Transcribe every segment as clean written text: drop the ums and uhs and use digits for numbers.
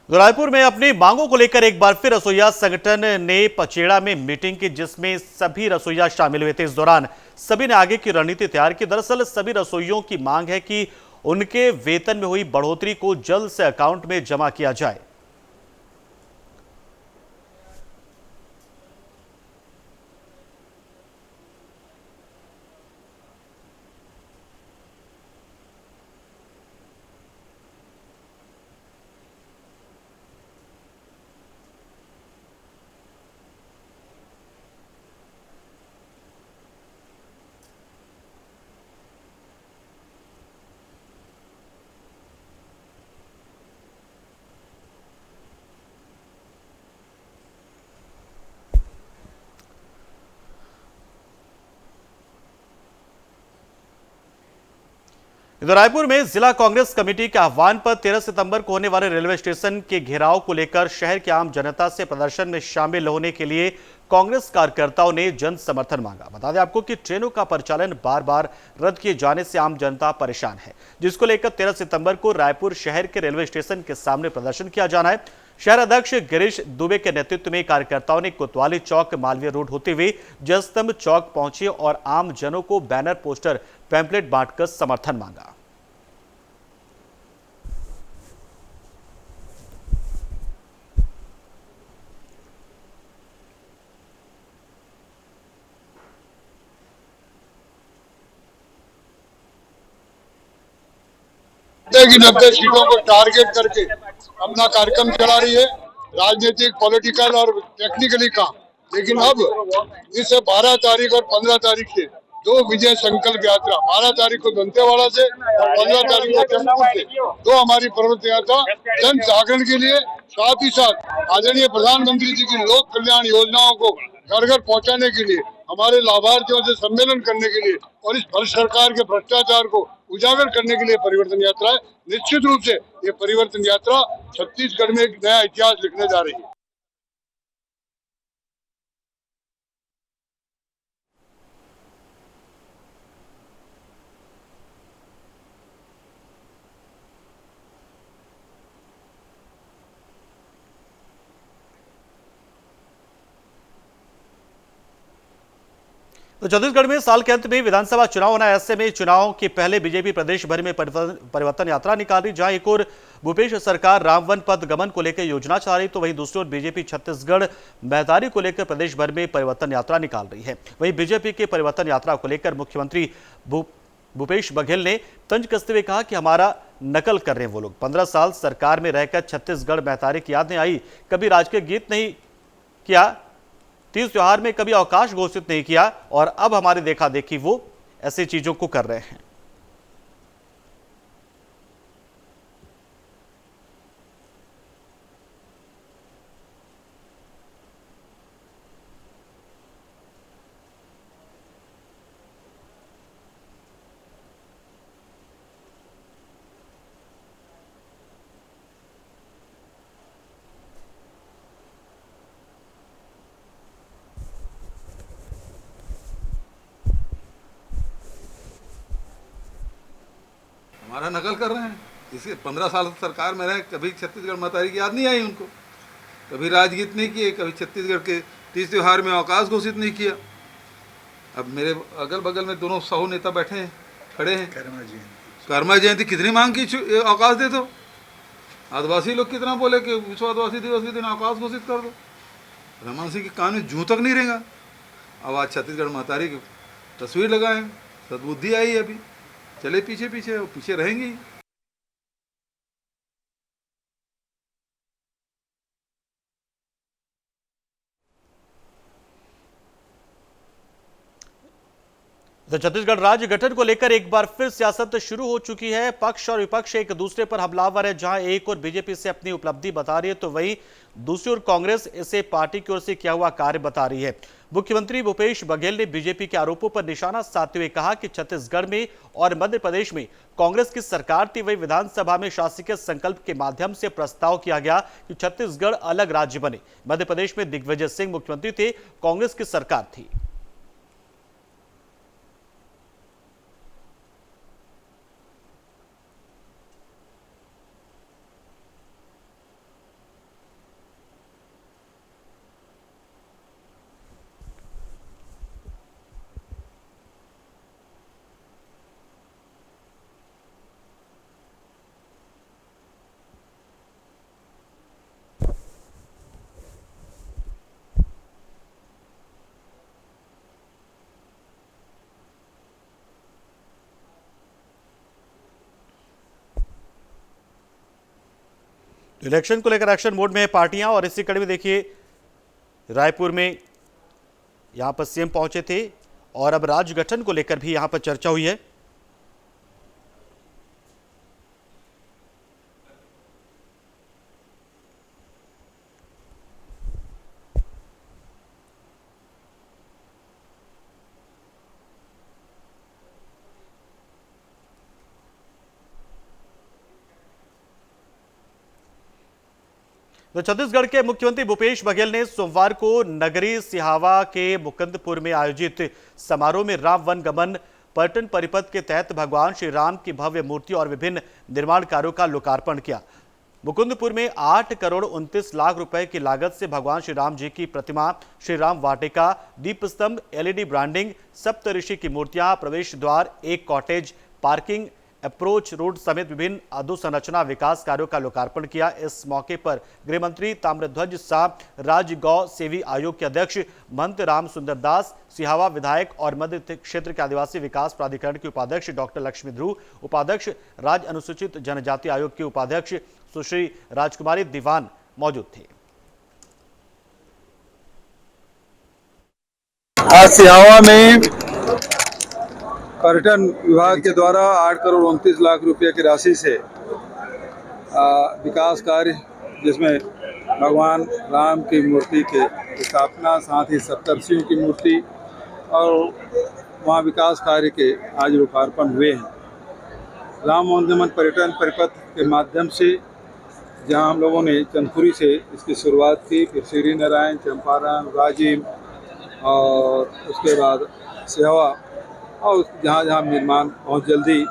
तो रायपुर में अपनी मांगों को लेकर एक बार फिर रसोइया संगठन ने पचेड़ा में मीटिंग की, जिसमें सभी रसोइया शामिल हुए थे। इस दौरान सभी ने आगे की रणनीति तैयार की। दरअसल सभी रसोइयों की मांग है कि उनके वेतन में हुई बढ़ोतरी को जल्द से अकाउंट में जमा किया जाए। इधर रायपुर में जिला कांग्रेस कमेटी के आह्वान पर 13 सितंबर को होने वाले रेलवे स्टेशन के घेराव को लेकर शहर की आम जनता से प्रदर्शन में शामिल होने के लिए कांग्रेस कार्यकर्ताओं ने जन समर्थन मांगा। बता दें आपको कि ट्रेनों का परिचालन बार बार रद्द किए जाने से आम जनता परेशान है, जिसको लेकर 13 सितंबर को रायपुर शहर के रेलवे स्टेशन के सामने प्रदर्शन किया जाना है। शहर अध्यक्ष गिरीश दुबे के नेतृत्व में कार्यकर्ताओं ने कोतवाली चौक, मालवीय रोड होते हुए जयस्तंभ चौक पहुंचे और आम जनों को बैनर, पोस्टर, पैम्पलेट बांटकर समर्थन मांगा। की 90 सीटों को टारगेट करके अपना कार्यक्रम चला रही है, राजनीतिक, पॉलिटिकल और टेक्निकली काम। लेकिन अब इस 12 तारीख और 15 तारीख से दो विजय संकल्प यात्रा, 12 तारीख को दंतेवाड़ा से और 15 तारीख को जमपुर से दो हमारी पर्वत यात्रा जन जागरण के लिए, साथ ही साथ आदरणीय प्रधानमंत्री जी की लोक कल्याण योजनाओं को घर घर पहुंचाने के लिए, हमारे लाभार्थियों से सम्मेलन करने के लिए और इस भ्रष्ट सरकार के भ्रष्टाचार को उजागर करने के लिए परिवर्तन यात्रा है। निश्चित रूप से ये परिवर्तन यात्रा छत्तीसगढ़ में एक नया इतिहास लिखने जा रही है। तो छत्तीसगढ़ में साल के अंत में विधानसभा चुनाव होना है। ऐसे में चुनाव के पहले बीजेपी प्रदेश भर में परिवर्तन यात्रा निकाल रही, जहां एक और भूपेश सरकार रामवन पथ गमन को लेकर योजना चला रही, तो वहीं दूसरी ओर बीजेपी छत्तीसगढ़ महतारी को लेकर प्रदेश भर में परिवर्तन यात्रा निकाल रही है। वहीं बीजेपी के परिवर्तन यात्रा को लेकर मुख्यमंत्री भूपेश बघेल ने तंज कसते हुए कहा कि हमारा नकल कर रहे हैं वो लोग। 15 साल सरकार में रहकर छत्तीसगढ़ महतारी की याद नहीं आई, कभी राजकीय गीत नहीं किया, तीज त्योहार में कभी अवकाश घोषित नहीं किया, और अब हमारे देखा देखी वो ऐसी चीजों को कर रहे हैं। हमारा नकल कर रहे हैं। इसे 15 साल सरकार में रहे, कभी छत्तीसगढ़ महतारी की याद नहीं आई उनको, कभी राजगीत नहीं किए, कभी छत्तीसगढ़ के तीज त्योहार में अवकाश घोषित नहीं किया। अब मेरे अगल बगल में दोनों सौ नेता बैठे हैं, खड़े हैं। कर्मा जयंती कितनी मांग की, अवकाश दे दो। आदिवासी लोग कितना बोले कि विश्व आदिवासी दिवस के दिन अवकाश घोषित कर दो। रमन सिंह के कान में जूं तक नहीं रहेगा। अब आज छत्तीसगढ़ महतारी की तस्वीर लगाएं, सद्बुद्धि आई अभी, चले पीछे पीछे, वो पीछे रहेंगी। तो छत्तीसगढ़ राज्य गठन को लेकर एक बार फिर सियासत शुरू हो चुकी है। पक्ष और विपक्ष एक दूसरे पर हमलावर है, जहां एक और बीजेपी से अपनी उपलब्धि बता रही है, तो वहीं दूसरी ओर कांग्रेस इसे पार्टी की ओर से किया हुआ कार्य बता रही है। मुख्यमंत्री भूपेश बघेल ने बीजेपी के आरोपों पर निशाना साधते हुए कहा कि छत्तीसगढ़ में और मध्य प्रदेश में कांग्रेस की सरकार थी, वही विधानसभा में शासकीय संकल्प के माध्यम से प्रस्ताव किया गया कि छत्तीसगढ़ अलग राज्य बने। मध्य प्रदेश में दिग्विजय सिंह मुख्यमंत्री थे, कांग्रेस की सरकार थी। इलेक्शन को लेकर एक्शन मोड में है पार्टियां और इसी कड़ी में देखिए रायपुर में यहां पर सीएम पहुंचे थे और अब राज्य गठन को लेकर भी यहां पर चर्चा हुई है। तो छत्तीसगढ़ के मुख्यमंत्री भूपेश बघेल ने सोमवार को नगरी सिहावा के मुकुंदपुर में आयोजित समारोह में राम वन गमन पर्यटन परिपथ के तहत भगवान श्री राम की भव्य मूर्ति और विभिन्न निर्माण कार्यों का लोकार्पण किया। मुकुंदपुर में 8 करोड़ 29 लाख रुपए की लागत से भगवान श्री राम जी की प्रतिमा, श्री राम वाटिका, दीप स्तंभ, LED ब्रांडिंग, सप्तऋषि की मूर्तियां, प्रवेश द्वार, एक कॉटेज, पार्किंग, अप्रोच रोड समेत विभिन्न अधोसंरचना विकास कार्यों का लोकार्पण किया। इस मौके पर गृह मंत्री ताम्रध्वज शाह, राज्य गौ सेवी आयोग के अध्यक्ष महंत राम सुंदर दास, सिहावा विधायक और मध्य क्षेत्र के आदिवासी विकास प्राधिकरण के उपाध्यक्ष डॉक्टर लक्ष्मी ध्रुव, उपाध्यक्ष राज्य अनुसूचित जनजाति आयोग के उपाध्यक्ष सुश्री राजकुमारी दीवान मौजूद थे। आज सिहावा में पर्यटन विभाग के द्वारा 8 करोड़ 29 लाख रुपए की राशि से विकास कार्य, जिसमें भगवान राम की मूर्ति के स्थापना, साथ ही सप्तऋषियों की मूर्ति और वहाँ विकास कार्य के आज लोकार्पण हुए हैं। राम वनगमन पर्यटन परिपथ के माध्यम से जहाँ हम लोगों ने चंदपुरी से इसकी शुरुआत की, फिर श्री नारायण, चंपारण, राजिम और उसके बाद सिहावा और जहाँ जहाँ निर्माण बहुत जल्दी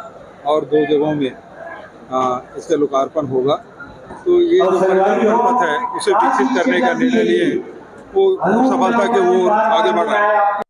और 2 जगहों में इसका लोकार्पण होगा। तो ये जो पर्यटन परिपथ है उसे विकसित करने का निर्णय लिए वो सफलता के ओर आगे बढ़ रहा है।